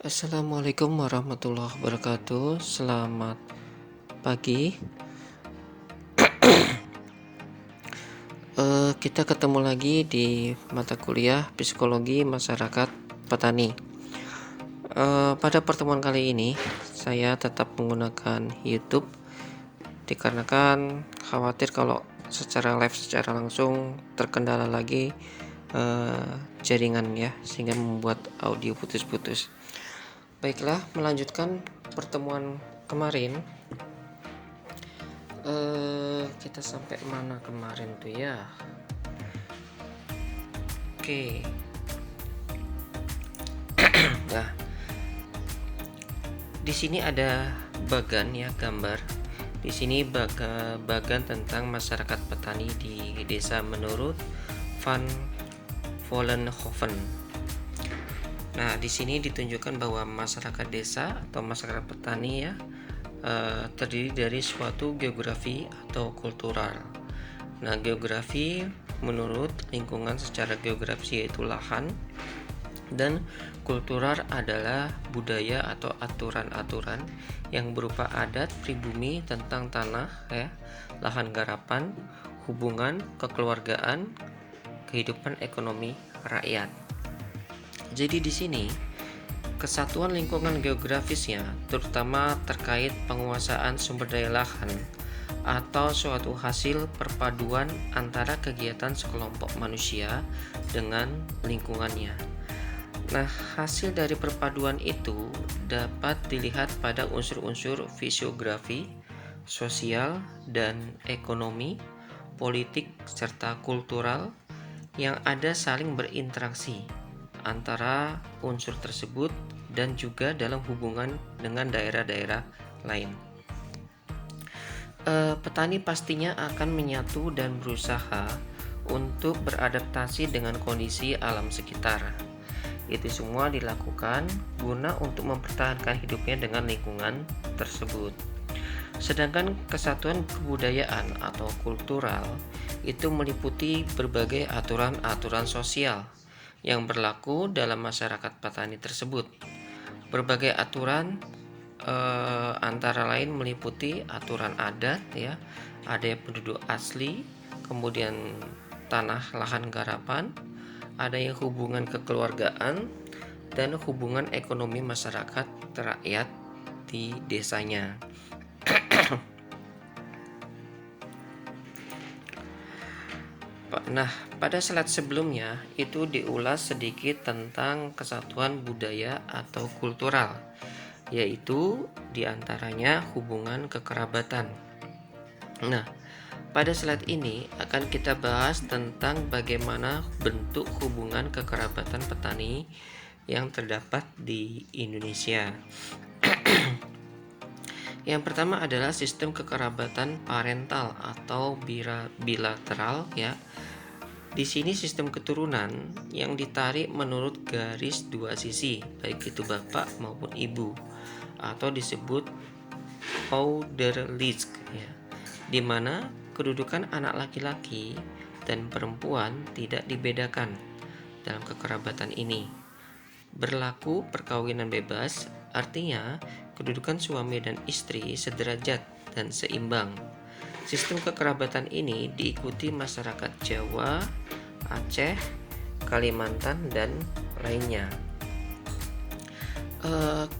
Assalamualaikum warahmatullahi wabarakatuh. Selamat pagi. Kita ketemu lagi di mata kuliah Psikologi Masyarakat Petani. Pada pertemuan kali ini, saya tetap menggunakan YouTube dikarenakan khawatir kalau secara live, secara langsung terkendala lagi jaringan ya, sehingga membuat audio putus-putus. Baiklah, melanjutkan pertemuan kemarin. Kita sampai mana kemarin tuh ya? Oke. Nah, di sini ada bagan ya, gambar. Di sini bagan tentang masyarakat petani di desa menurut Van Vollenhoven. Nah, di sini ditunjukkan bahwa masyarakat desa atau masyarakat petani ya terdiri dari suatu geografi atau kultural. Nah, geografi menurut lingkungan secara geografis yaitu lahan, dan kultural adalah budaya atau aturan-aturan yang berupa adat pribumi tentang tanah ya, lahan garapan, hubungan kekeluargaan, kehidupan ekonomi rakyat. Jadi di sini kesatuan lingkungan geografisnya terutama terkait penguasaan sumber daya lahan atau suatu hasil perpaduan antara kegiatan sekelompok manusia dengan lingkungannya. Nah, hasil dari perpaduan itu dapat dilihat pada unsur-unsur fisiografi, sosial, dan ekonomi, politik, serta kultural yang ada saling berinteraksi antara unsur tersebut dan juga dalam hubungan dengan daerah-daerah lain. Petani pastinya akan menyatu dan berusaha untuk beradaptasi dengan kondisi alam sekitar. Itu semua dilakukan guna untuk mempertahankan hidupnya dengan lingkungan tersebut. Sedangkan kesatuan kebudayaan atau kultural itu meliputi berbagai aturan-aturan sosial yang berlaku dalam masyarakat petani tersebut. Berbagai aturan antara lain meliputi aturan adat ya, ada penduduk asli, kemudian tanah lahan garapan, ada yang hubungan kekeluargaan, dan hubungan ekonomi masyarakat rakyat di desanya. Nah, pada slide sebelumnya itu diulas sedikit tentang kesatuan budaya atau kultural, yaitu diantaranya hubungan kekerabatan. Nah, pada slide ini akan kita bahas tentang bagaimana bentuk hubungan kekerabatan petani yang terdapat di Indonesia. Yang pertama adalah sistem kekerabatan parental atau bilateral ya. Di sini sistem keturunan yang ditarik menurut garis dua sisi, baik itu bapak maupun ibu, atau disebut ouderlijk ya, di mana kedudukan anak laki-laki dan perempuan tidak dibedakan dalam kekerabatan ini. Berlaku perkawinan bebas, artinya kedudukan suami dan istri sederajat dan seimbang. Sistem kekerabatan ini diikuti masyarakat Jawa, Aceh, Kalimantan, dan lainnya.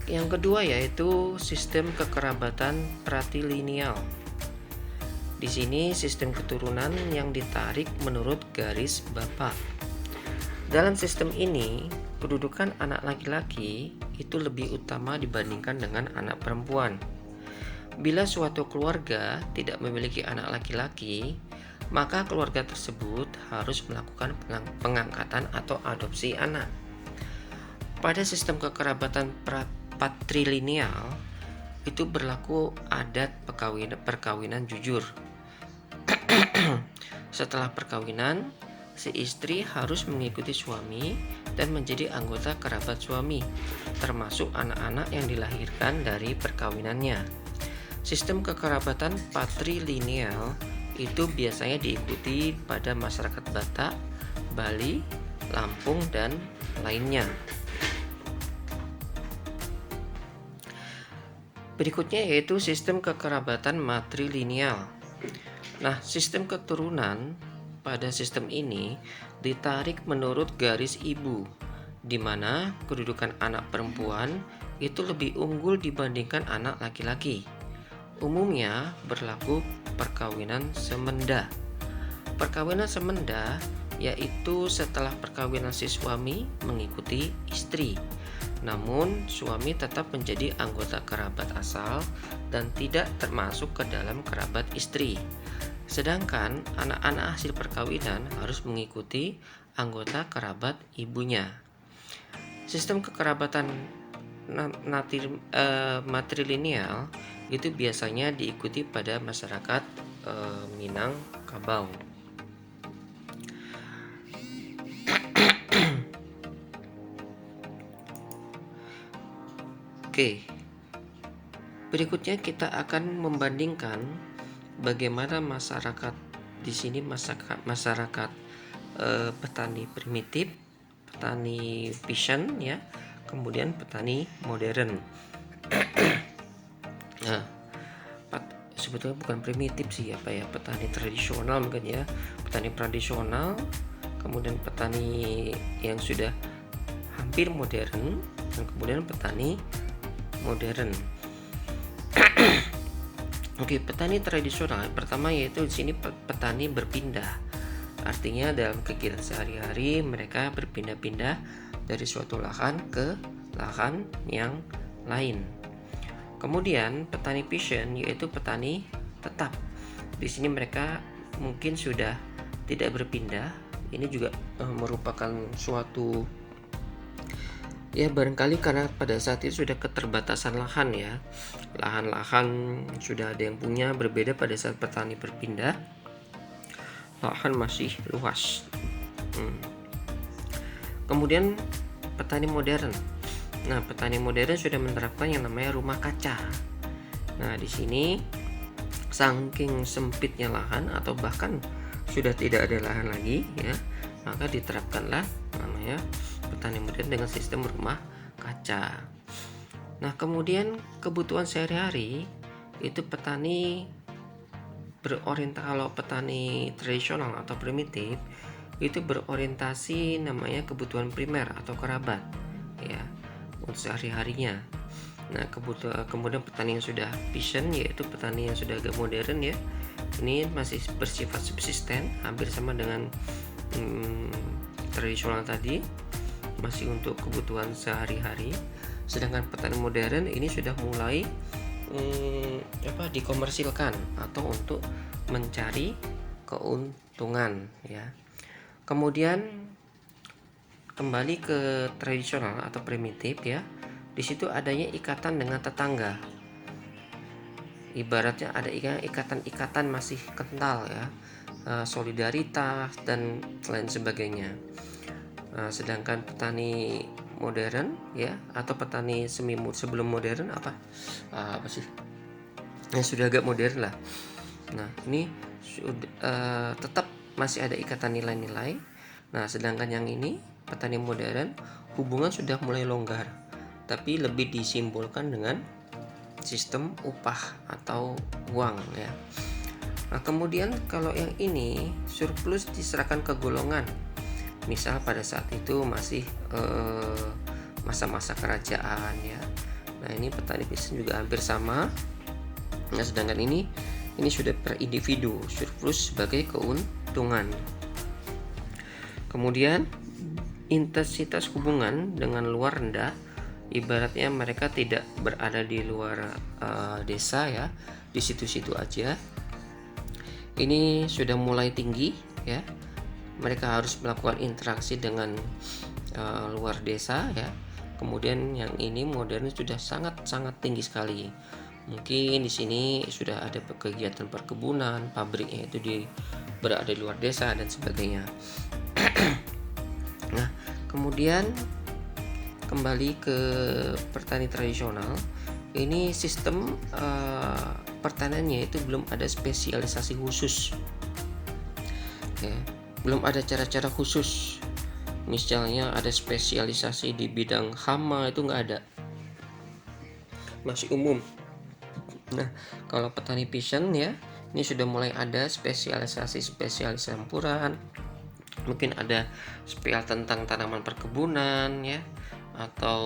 Yang kedua yaitu sistem kekerabatan pratilinial. Di sini sistem keturunan yang ditarik menurut garis bapak. Dalam sistem ini, kedudukan anak laki-laki itu lebih utama dibandingkan dengan anak perempuan. Bila suatu keluarga tidak memiliki anak laki-laki, maka keluarga tersebut harus melakukan pengangkatan atau adopsi anak. Pada sistem kekerabatan patrilineal itu berlaku adat perkawinan jujur. Setelah perkawinan, si istri harus mengikuti suami dan menjadi anggota kerabat suami, termasuk anak-anak yang dilahirkan dari perkawinannya. Sistem kekerabatan patrilineal itu biasanya diikuti pada masyarakat Batak, Bali, Lampung, dan lainnya. Berikutnya yaitu sistem kekerabatan matrilineal. Nah, sistem keturunan pada sistem ini ditarik menurut garis ibu, di mana kedudukan anak perempuan itu lebih unggul dibandingkan anak laki-laki. Umumnya berlaku perkawinan semenda. Perkawinan semenda yaitu setelah perkawinan si suami mengikuti istri. Namun, suami tetap menjadi anggota kerabat asal dan tidak termasuk ke dalam kerabat istri. Sedangkan anak-anak hasil perkawinan harus mengikuti anggota kerabat ibunya. Sistem kekerabatan matrilineal itu biasanya diikuti pada masyarakat Minangkabau. Oke, berikutnya kita akan membandingkan bagaimana masyarakat di sini, masyarakat petani primitif, petani peasant ya, kemudian petani modern. Nah, sebetulnya bukan primitif sih, petani tradisional mungkin ya, petani tradisional, kemudian petani yang sudah hampir modern, dan kemudian petani modern. Oke, petani tradisional pertama yaitu di sini petani berpindah. Artinya dalam kegiatan sehari-hari mereka berpindah-pindah dari suatu lahan ke lahan yang lain. Kemudian petani peasant yaitu petani tetap. Di sini mereka mungkin sudah tidak berpindah. Ini juga merupakan suatu ya, barangkali karena pada saat itu sudah keterbatasan lahan ya. Lahan-lahan sudah ada yang punya, berbeda pada saat petani berpindah. Lahan masih luas. Kemudian petani modern. Nah, petani modern sudah menerapkan yang namanya rumah kaca. Nah, di sini saking sempitnya lahan atau bahkan sudah tidak ada lahan lagi ya, maka diterapkanlah namanya petani modern dengan sistem rumah kaca. Nah, kemudian kebutuhan sehari-hari itu petani kalau petani tradisional atau primitif itu berorientasi namanya kebutuhan primer atau kerabat ya, untuk sehari-harinya. Nah, kemudian petani yang sudah peasant yaitu petani yang sudah agak modern ya, ini masih bersifat subsisten, hampir sama dengan tradisional tadi, masih untuk kebutuhan sehari-hari. Sedangkan petani modern ini sudah mulai dikomersilkan atau untuk mencari keuntungan ya. Kemudian kembali ke tradisional atau primitif ya. Di situ adanya ikatan dengan tetangga. Ibaratnya ada ikatan masih kental ya, solidaritas dan lain sebagainya. Sedangkan petani modern ya, atau petani sebelum modern apa sih? Sudah agak modern lah. Nah, ini sudah tetap masih ada ikatan nilai-nilai. Nah, sedangkan yang ini petani modern hubungan sudah mulai longgar, tapi lebih disimbolkan dengan sistem upah atau uang ya. Nah, kemudian kalau yang ini surplus diserahkan ke golongan. Misal pada saat itu masih masa-masa kerajaan ya. Nah, ini petani peasant juga hampir sama. Nah, sedangkan ini sudah per individu, surplus sebagai keuntungan. Kemudian intensitas hubungan dengan luar rendah, ibaratnya mereka tidak berada di luar desa ya, di situ-situ aja. Ini sudah mulai tinggi ya. Mereka harus melakukan interaksi dengan luar desa ya. Kemudian yang ini modern sudah sangat tinggi sekali. Mungkin di sini sudah ada kegiatan perkebunan, pabriknya itu berada di luar desa dan sebagainya. Nah, kemudian kembali ke petani tradisional. Ini sistem pertaniannya itu belum ada spesialisasi khusus. Ya, belum ada cara-cara khusus. Misalnya ada spesialisasi di bidang hama, itu nggak ada. Masih umum. Nah, kalau petani passion ya, ini sudah mulai ada spesialisasi campuran, mungkin ada spill tentang tanaman perkebunan ya, atau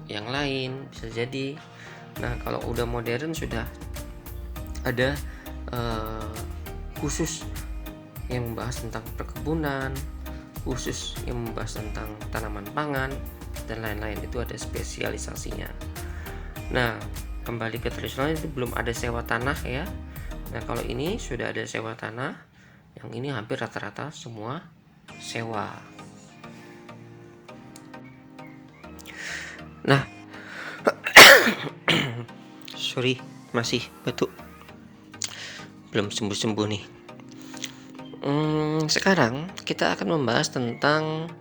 yang lain bisa jadi. Nah, kalau udah modern sudah ada khusus yang membahas tentang perkebunan, khusus yang membahas tentang tanaman pangan dan lain-lain, itu ada spesialisasinya. Nah, kembali ke tradisional itu belum ada sewa tanah ya. Nah, kalau ini sudah ada sewa tanah, yang ini hampir rata-rata semua sewa. Nah, sorry, masih batuk, belum sembuh-sembuh nih. Sekarang kita akan membahas tentang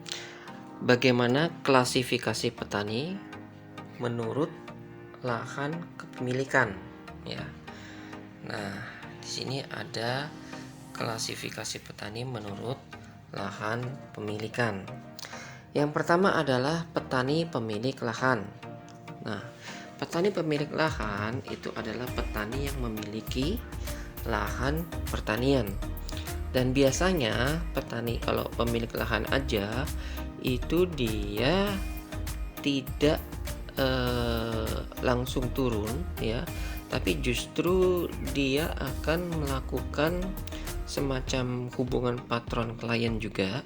bagaimana klasifikasi petani menurut lahan kepemilikan ya. Nah, di sini ada klasifikasi petani menurut lahan pemilikan. Yang pertama adalah petani pemilik lahan. Nah, petani pemilik lahan itu adalah petani yang memiliki lahan pertanian. Dan biasanya petani kalau pemilik lahan aja itu dia tidak langsung turun ya, tapi justru dia akan melakukan semacam hubungan patron klien juga,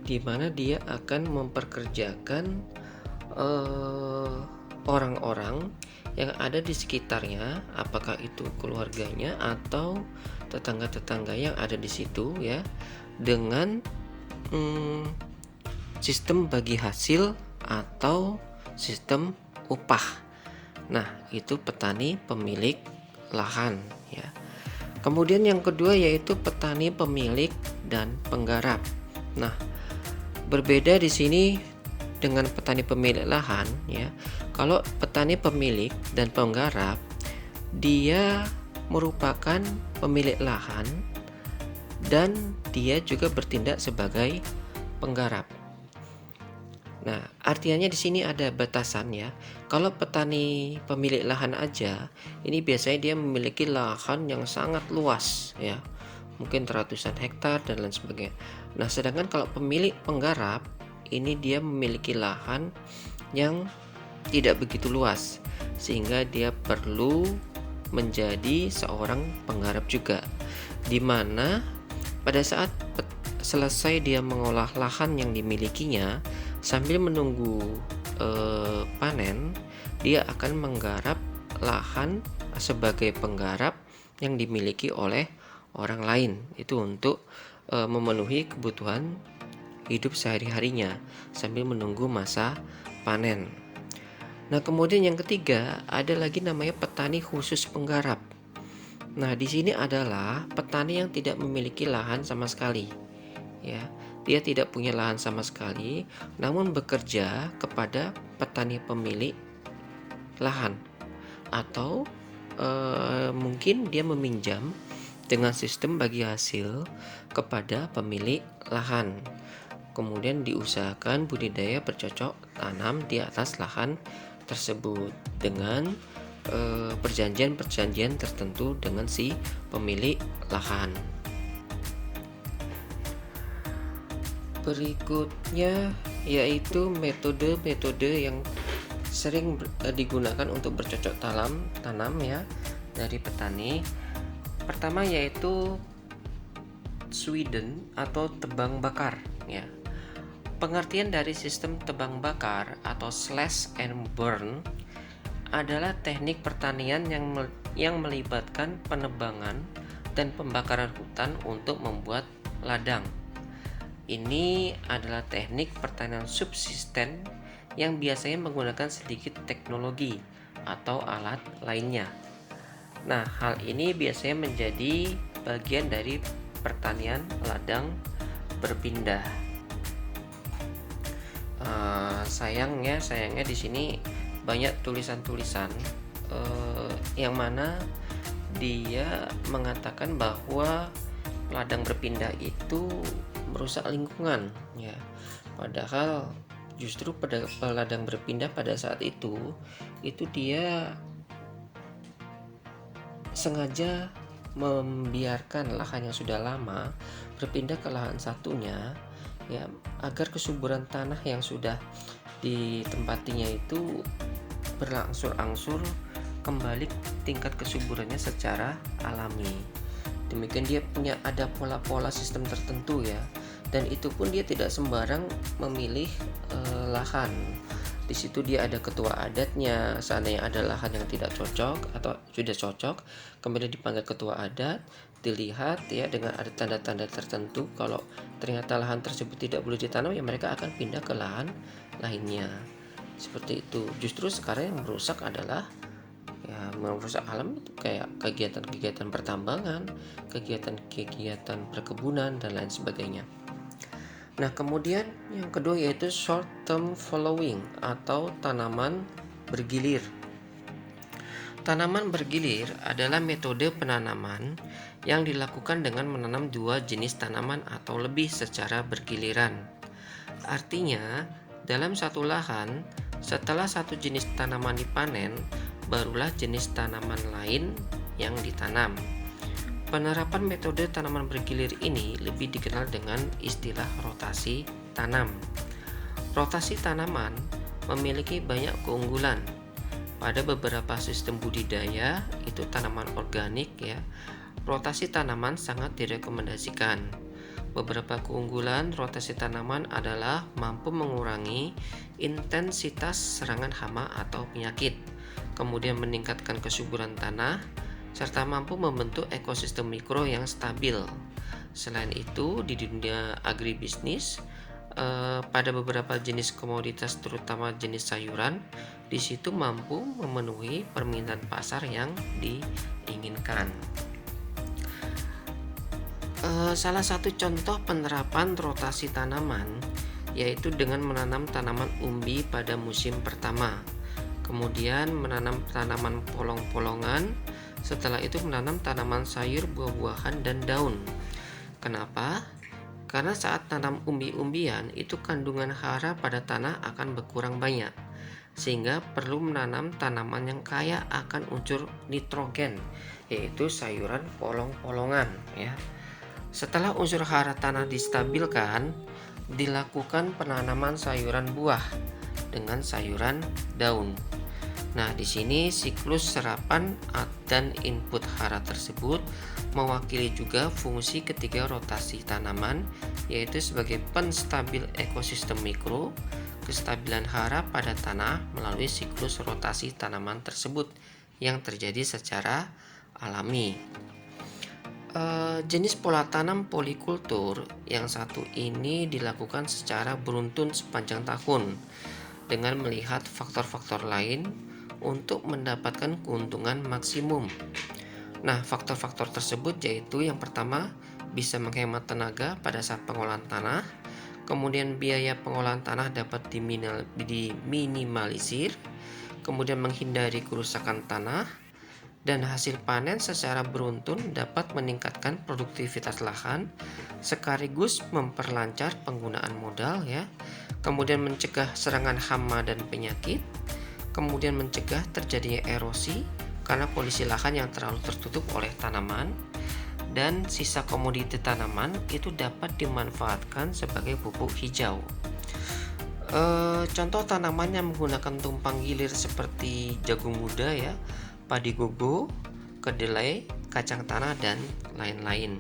di mana dia akan memperkerjakan orang-orang yang ada di sekitarnya, apakah itu keluarganya atau tetangga-tetangga yang ada di situ ya, dengan sistem bagi hasil atau sistem upah. Nah, itu petani pemilik lahan ya. Kemudian yang kedua yaitu petani pemilik dan penggarap. Nah, berbeda di sini dengan petani pemilik lahan ya. Kalau petani pemilik dan penggarap, dia merupakan pemilik lahan dan dia juga bertindak sebagai penggarap. Nah, artinya di sini ada batasan ya. Kalau petani pemilik lahan aja, ini biasanya dia memiliki lahan yang sangat luas ya, mungkin ratusan hektar dan lain sebagainya. Nah, sedangkan kalau pemilik penggarap, ini dia memiliki lahan yang tidak begitu luas, sehingga dia perlu menjadi seorang penggarap juga, di mana pada saat selesai dia mengolah lahan yang dimilikinya, sambil menunggu panen, dia akan menggarap lahan sebagai penggarap yang dimiliki oleh orang lain, itu untuk memenuhi kebutuhan hidup sehari-harinya sambil menunggu masa panen. Nah, kemudian yang ketiga ada lagi namanya petani khusus penggarap. Nah, di sini adalah petani yang tidak memiliki lahan sama sekali ya. Dia tidak punya lahan sama sekali, namun bekerja kepada petani pemilik lahan, atau mungkin dia meminjam dengan sistem bagi hasil kepada pemilik lahan. Kemudian diusahakan budidaya bercocok tanam di atas lahan tersebut dengan perjanjian-perjanjian tertentu dengan si pemilik lahan. Berikutnya yaitu metode-metode yang sering digunakan untuk bercocok tanam ya dari petani. Pertama yaitu Sweden atau tebang bakar ya. Pengertian dari sistem tebang bakar atau slash and burn adalah teknik pertanian yang melibatkan penebangan dan pembakaran hutan untuk membuat ladang. Ini adalah teknik pertanian subsisten yang biasanya menggunakan sedikit teknologi atau alat lainnya. Nah, hal ini biasanya menjadi bagian dari pertanian ladang berpindah. Sayangnya di sini banyak tulisan-tulisan yang mana dia mengatakan bahwa ladang berpindah itu merusak lingkungan ya. Padahal justru pada ladang berpindah pada saat itu dia sengaja membiarkan lahan yang sudah lama berpindah ke lahan satunya, ya, agar kesuburan tanah yang sudah ditempatinya itu berangsur-angsur kembali tingkat kesuburannya secara alami. Demikian dia punya ada pola-pola sistem tertentu ya, dan itu pun dia tidak sembarang memilih lahan. Di situ dia ada ketua adatnya. Seandainya ada lahan yang tidak cocok atau sudah cocok, kemudian dipanggil ketua adat, dilihat ya dengan ada tanda-tanda tertentu. Kalau ternyata lahan tersebut tidak boleh ditanam, ya mereka akan pindah ke lahan lainnya. Seperti itu. Justru sekarang yang merusak adalah ya merusak alam itu kayak kegiatan-kegiatan pertambangan, kegiatan-kegiatan perkebunan dan lain sebagainya. Nah, kemudian yang kedua yaitu short term following atau tanaman bergilir. Tanaman bergilir adalah metode penanaman yang dilakukan dengan menanam dua jenis tanaman atau lebih secara bergiliran. Artinya, dalam satu lahan, setelah satu jenis tanaman dipanen, barulah jenis tanaman lain yang ditanam. Penerapan metode tanaman bergilir ini lebih dikenal dengan istilah rotasi tanam. Rotasi tanaman memiliki banyak keunggulan. Pada beberapa sistem budidaya, itu tanaman organik ya, rotasi tanaman sangat direkomendasikan. Beberapa keunggulan rotasi tanaman adalah mampu mengurangi intensitas serangan hama atau penyakit, kemudian meningkatkan kesuburan tanah, serta mampu membentuk ekosistem mikro yang stabil. Selain itu, di dunia agribisnis, pada beberapa jenis komoditas terutama jenis sayuran, di situ mampu memenuhi permintaan pasar yang diinginkan. Salah satu contoh penerapan rotasi tanaman yaitu dengan menanam tanaman umbi pada musim pertama, kemudian menanam tanaman polong-polongan, setelah itu menanam tanaman sayur, buah-buahan, dan daun. Kenapa? Karena saat tanam umbi-umbian itu kandungan hara pada tanah akan berkurang banyak, sehingga perlu menanam tanaman yang kaya akan unsur nitrogen, yaitu sayuran polong-polongan ya. Setelah unsur hara tanah distabilkan, dilakukan penanaman sayuran buah dengan sayuran daun. Nah, di sini siklus serapan dan input hara tersebut mewakili juga fungsi ketiga rotasi tanaman, yaitu sebagai penstabil ekosistem mikro, kestabilan hara pada tanah melalui siklus rotasi tanaman tersebut yang terjadi secara alami. Jenis pola tanam polikultur yang satu ini dilakukan secara beruntun sepanjang tahun dengan melihat faktor-faktor lain untuk mendapatkan keuntungan maksimum. Nah, faktor-faktor tersebut yaitu yang pertama, bisa menghemat tenaga pada saat pengolahan tanah, kemudian biaya pengolahan tanah dapat diminimalisir, kemudian menghindari kerusakan tanah, dan hasil panen secara beruntun dapat meningkatkan produktivitas lahan sekaligus memperlancar penggunaan modal ya, kemudian mencegah serangan hama dan penyakit, kemudian mencegah terjadinya erosi karena kondisi lahan yang terlalu tertutup oleh tanaman, dan sisa komoditi tanaman itu dapat dimanfaatkan sebagai pupuk hijau. Contoh tanaman yang menggunakan tumpang gilir seperti jagung muda ya, padi gogo, kedelai, kacang tanah, dan lain-lain.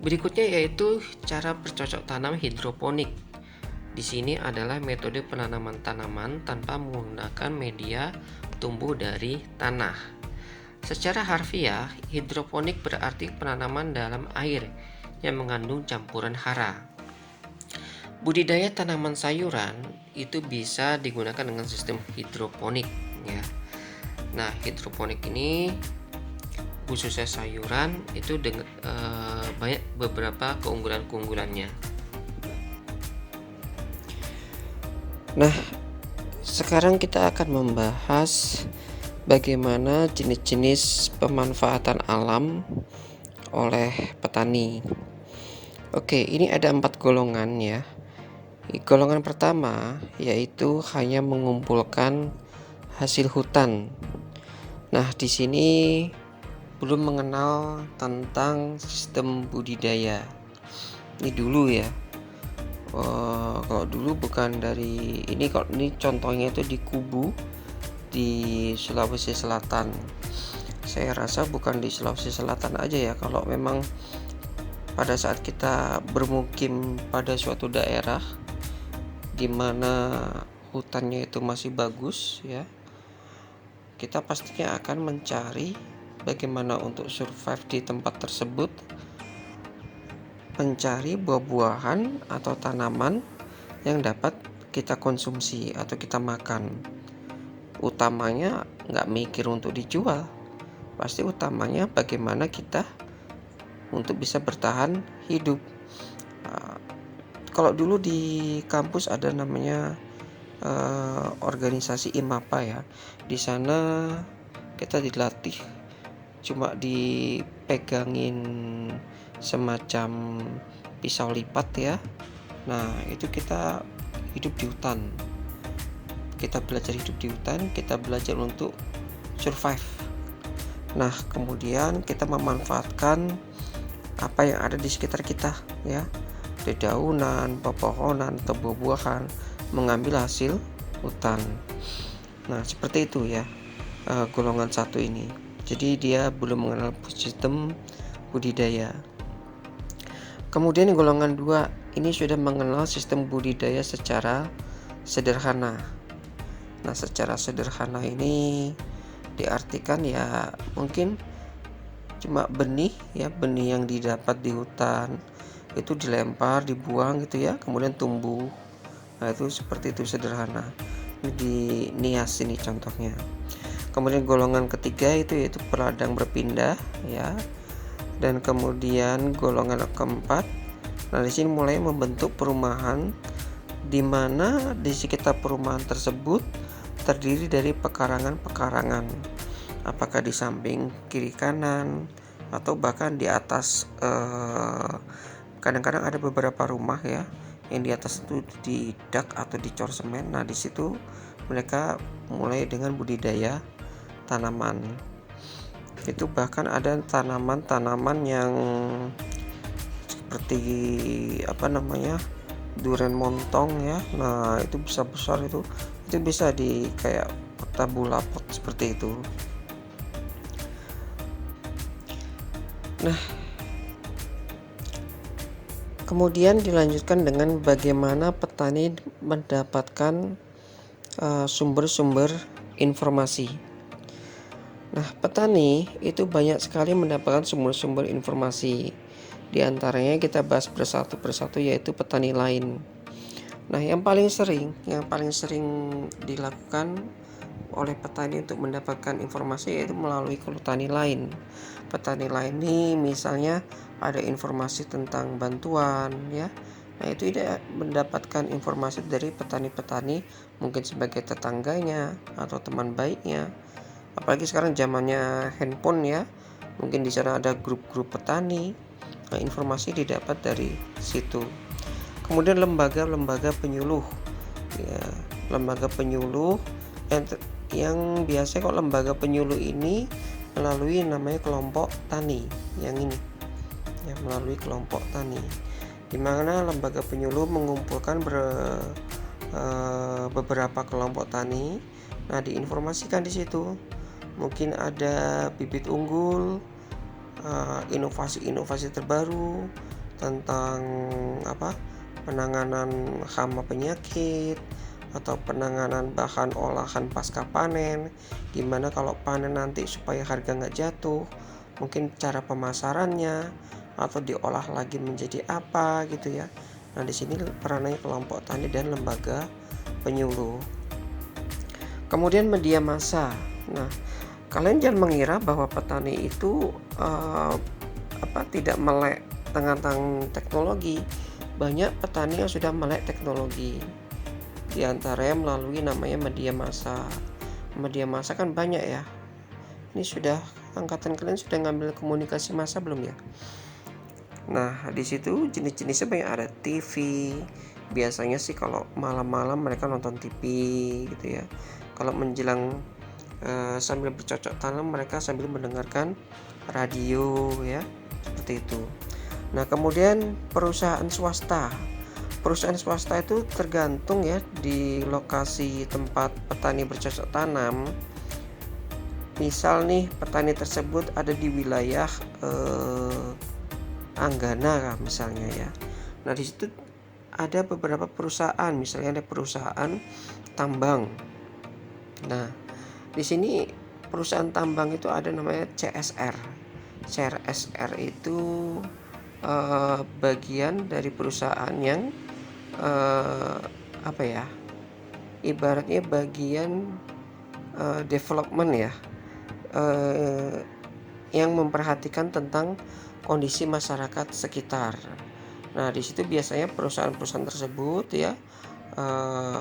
Berikutnya yaitu cara bercocok tanam hidroponik. Di sini adalah metode penanaman tanaman tanpa menggunakan media tumbuh dari tanah. Secara harfiah, hidroponik berarti penanaman dalam air yang mengandung campuran hara. Budidaya tanaman sayuran itu bisa digunakan dengan sistem hidroponik ya. Nah, hidroponik ini khususnya sayuran itu dengan banyak beberapa keunggulannya. Nah, sekarang kita akan membahas bagaimana jenis-jenis pemanfaatan alam oleh petani. Oke, ini ada 4 golongan ya. Golongan pertama yaitu hanya mengumpulkan hasil hutan. Nah, di sini belum mengenal tentang sistem budidaya. Ini dulu ya. Kalau dulu bukan dari ini, kalau ini contohnya itu di Kubu di Sulawesi Selatan. Saya rasa bukan di Sulawesi Selatan aja ya, kalau memang pada saat kita bermukim pada suatu daerah di mana hutannya itu masih bagus ya, kita pastinya akan mencari bagaimana untuk survive di tempat tersebut, mencari buah-buahan atau tanaman yang dapat kita konsumsi atau kita makan. Utamanya nggak mikir untuk dijual, pasti utamanya bagaimana kita untuk bisa bertahan hidup. Kalau dulu di kampus ada namanya organisasi IMAPA ya. Di sana kita dilatih cuma dipegangin semacam pisau lipat ya. Nah, itu kita hidup di hutan. Kita belajar hidup di hutan, kita belajar untuk survive. Nah, kemudian kita memanfaatkan apa yang ada di sekitar kita ya. Dedaunan, pepohonan, atau buah-buahan, mengambil hasil hutan. Nah, seperti itu ya, golongan 1 ini. Jadi dia belum mengenal sistem budidaya. Kemudian golongan 2 ini sudah mengenal sistem budidaya secara sederhana. Nah, secara sederhana ini diartikan ya mungkin cuma benih yang didapat di hutan itu dilempar, dibuang gitu ya, kemudian tumbuh. Nah, itu seperti itu sederhana. Ini di Nias ini contohnya. Kemudian golongan ketiga itu yaitu peladang berpindah ya. Dan kemudian golongan keempat, nah di sini mulai membentuk perumahan di mana di sekitar perumahan tersebut terdiri dari pekarangan-pekarangan. Apakah di samping kiri kanan atau bahkan di atas. Kadang-kadang ada beberapa rumah ya yang di atas itu didak atau dicor semen. Nah, di situ mereka mulai dengan budidaya tanaman. Itu bahkan ada tanaman-tanaman yang seperti durian montong ya. Nah, itu besar-besar itu bisa di kayak tabula pot seperti itu. Nah, kemudian dilanjutkan dengan bagaimana petani mendapatkan sumber-sumber informasi. Nah, petani itu banyak sekali mendapatkan sumber-sumber informasi. Di antaranya kita bahas persatu yaitu petani lain. Nah, yang paling sering dilakukan oleh petani untuk mendapatkan informasi yaitu melalui petani lain. Petani lain ini misalnya ada informasi tentang bantuan ya. Nah, itu tidak mendapatkan informasi dari petani-petani mungkin sebagai tetangganya atau teman baiknya. Apalagi sekarang zamannya handphone ya. Mungkin di sana ada grup-grup petani. Nah, informasi didapat dari situ. Kemudian lembaga-lembaga penyuluh. Ya, lembaga penyuluh yang biasanya kok lembaga penyuluh ini melalui namanya kelompok tani yang ini ya, melalui kelompok tani di mana lembaga penyuluh mengumpulkan beberapa kelompok tani. Nah, diinformasikan di situ mungkin ada bibit unggul, inovasi-inovasi terbaru tentang penanganan hama penyakit atau penanganan bahan olahan pasca panen, gimana kalau panen nanti supaya harga nggak jatuh, mungkin cara pemasarannya atau diolah lagi menjadi apa gitu ya. Nah, di sini perannya kelompok tani dan lembaga penyuluh. Kemudian media massa. Nah, kalian jangan mengira bahwa petani itu tidak melek tentang teknologi. Banyak petani yang sudah melek teknologi. Di antaranya melalui namanya media massa. Media massa kan banyak ya. Ini sudah angkatan kalian sudah ngambil komunikasi massa belum ya? Nah, di situ jenis-jenisnya banyak, ada TV. Biasanya sih kalau malam-malam mereka nonton TV gitu ya. Kalau menjelang sambil bercocok tanam mereka sambil mendengarkan radio ya, seperti itu. Nah, kemudian perusahaan swasta. Perusahaan swasta itu tergantung ya di lokasi tempat petani bercocok tanam. Misal nih petani tersebut ada di wilayah Anggana misalnya ya. Nah, di situ ada beberapa perusahaan, misalnya ada perusahaan tambang. Nah, di sini perusahaan tambang itu ada namanya CSR. CSR itu bagian dari perusahaan yang apa ya? Ibaratnya bagian development ya, yang memperhatikan tentang kondisi masyarakat sekitar. Nah, di situ biasanya perusahaan-perusahaan tersebut ya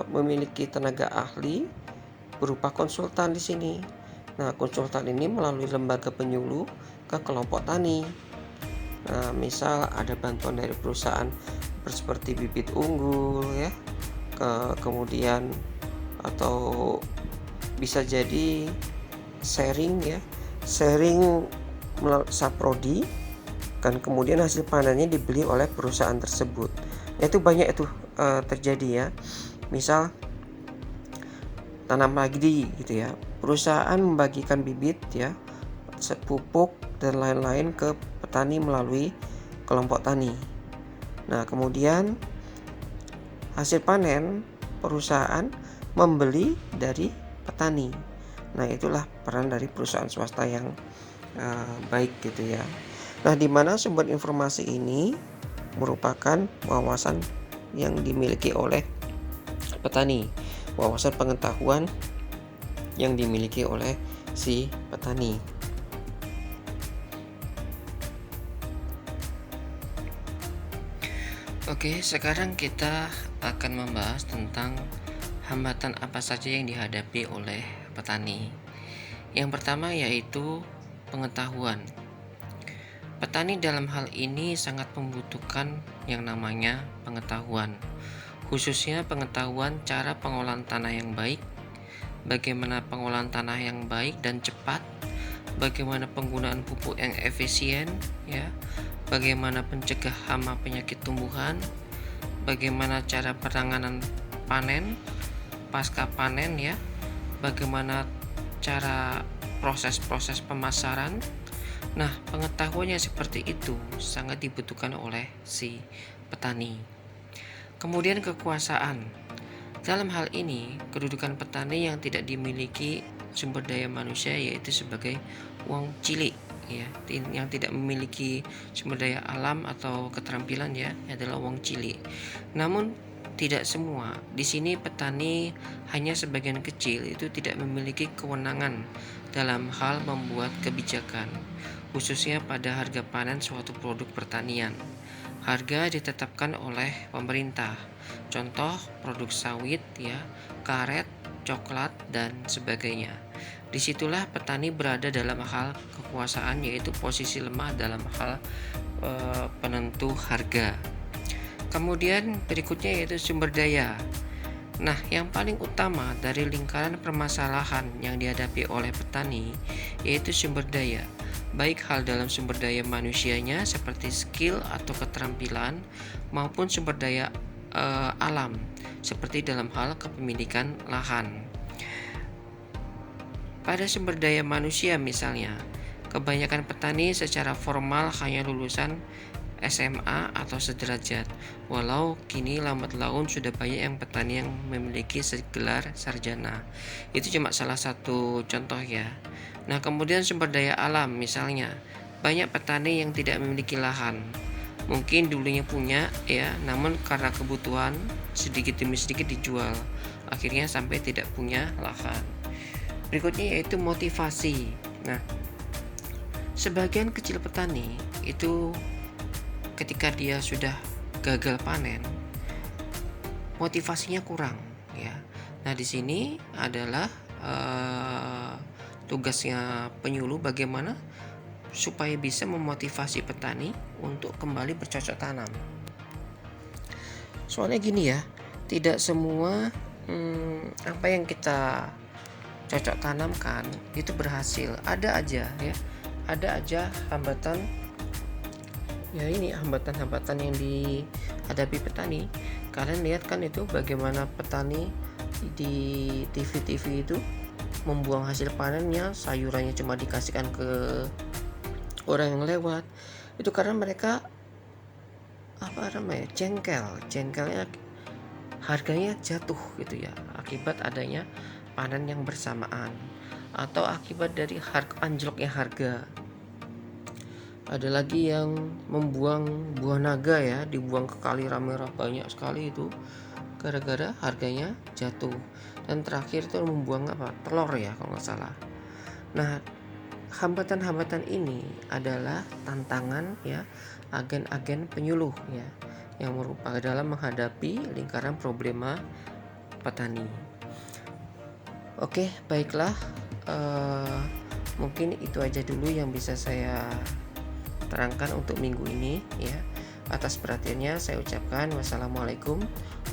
memiliki tenaga ahli berupa konsultan di sini. Nah, konsultan ini melalui lembaga penyuluh ke kelompok tani. Nah, misal ada bantuan dari perusahaan seperti bibit unggul ya, kemudian atau bisa jadi sharing ya, sharing melalui saprodi, kan kemudian hasil panennya dibeli oleh perusahaan tersebut. Itu banyak itu terjadi ya. Misal tanam padi gitu ya, perusahaan membagikan bibit ya, pupuk dan lain-lain ke petani melalui kelompok tani. Nah, kemudian hasil panen perusahaan membeli dari petani. Nah, itulah peran dari perusahaan swasta yang baik gitu ya. Nah, di mana sumber informasi ini merupakan wawasan yang dimiliki oleh petani, wawasan pengetahuan yang dimiliki oleh si petani. Oke, sekarang kita akan membahas tentang hambatan apa saja yang dihadapi oleh petani. Yang pertama yaitu pengetahuan. Petani dalam hal ini sangat membutuhkan yang namanya pengetahuan, khususnya pengetahuan cara pengolahan tanah yang baik, bagaimana pengolahan tanah yang baik dan cepat, bagaimana penggunaan pupuk yang efisien ya, bagaimana pencegah hama penyakit tumbuhan, bagaimana cara penanganan panen, pasca panen ya, bagaimana cara proses-proses pemasaran. Nah, pengetahuan yang seperti itu sangat dibutuhkan oleh si petani. Kemudian kekuasaan. Dalam hal ini, kedudukan petani yang tidak dimiliki sumber daya manusia yaitu sebagai wong cilik ya, yang tidak memiliki sumber daya alam atau keterampilan ya, adalah wong cilik. Namun tidak semua. Di sini petani hanya sebagian kecil itu tidak memiliki kewenangan dalam hal membuat kebijakan, khususnya pada harga panen suatu produk pertanian. Harga ditetapkan oleh pemerintah. Contoh produk sawit ya, karet, coklat dan sebagainya. Disitulah petani berada dalam hal kekuasaan, yaitu posisi lemah dalam hal penentu harga. Kemudian berikutnya yaitu sumber daya. Nah, yang paling utama dari lingkaran permasalahan yang dihadapi oleh petani yaitu sumber daya, baik hal dalam sumber daya manusianya seperti skill atau keterampilan maupun sumber daya alam seperti dalam hal kepemilikan lahan. Pada sumber daya manusia misalnya, kebanyakan petani secara formal hanya lulusan SMA atau sederajat, walau kini lambat laun sudah banyak yang petani yang memiliki gelar sarjana. Itu cuma salah satu contoh ya. Nah, kemudian sumber daya alam misalnya, banyak petani yang tidak memiliki lahan. Mungkin dulunya punya ya, namun karena kebutuhan sedikit demi sedikit dijual, akhirnya sampai tidak punya lahan. Berikutnya yaitu motivasi. Nah, sebagian kecil petani itu ketika dia sudah gagal panen, motivasinya kurang ya. Nah, di sini adalah tugasnya penyuluh bagaimana supaya bisa memotivasi petani untuk kembali bercocok tanam. Soalnya gini ya, tidak semua apa yang kita cocok tanamkan itu berhasil. Ada aja hambatan. Ya, ini hambatan-hambatan yang dihadapi petani. Kalian lihat kan itu bagaimana petani di TV-TV itu membuang hasil panennya, sayurannya cuma dikasihkan ke orang yang lewat. Itu karena mereka jengkelnya harganya jatuh gitu ya, akibat adanya panen yang bersamaan atau akibat dari anjloknya harga. Ada lagi yang membuang buah naga ya, dibuang ke kali ramai banyak sekali itu gara-gara harganya jatuh. Dan terakhir itu membuang telur ya kalau nggak salah. Nah, hambatan-hambatan ini adalah tantangan ya agen-agen penyuluh ya, yang merupakan dalam menghadapi lingkaran problema petani. Oke, baiklah, mungkin itu aja dulu yang bisa saya terangkan untuk minggu ini ya. Atas perhatiannya saya ucapkan wassalamualaikum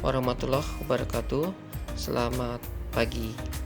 warahmatullahi wabarakatuh. Selamat pagi.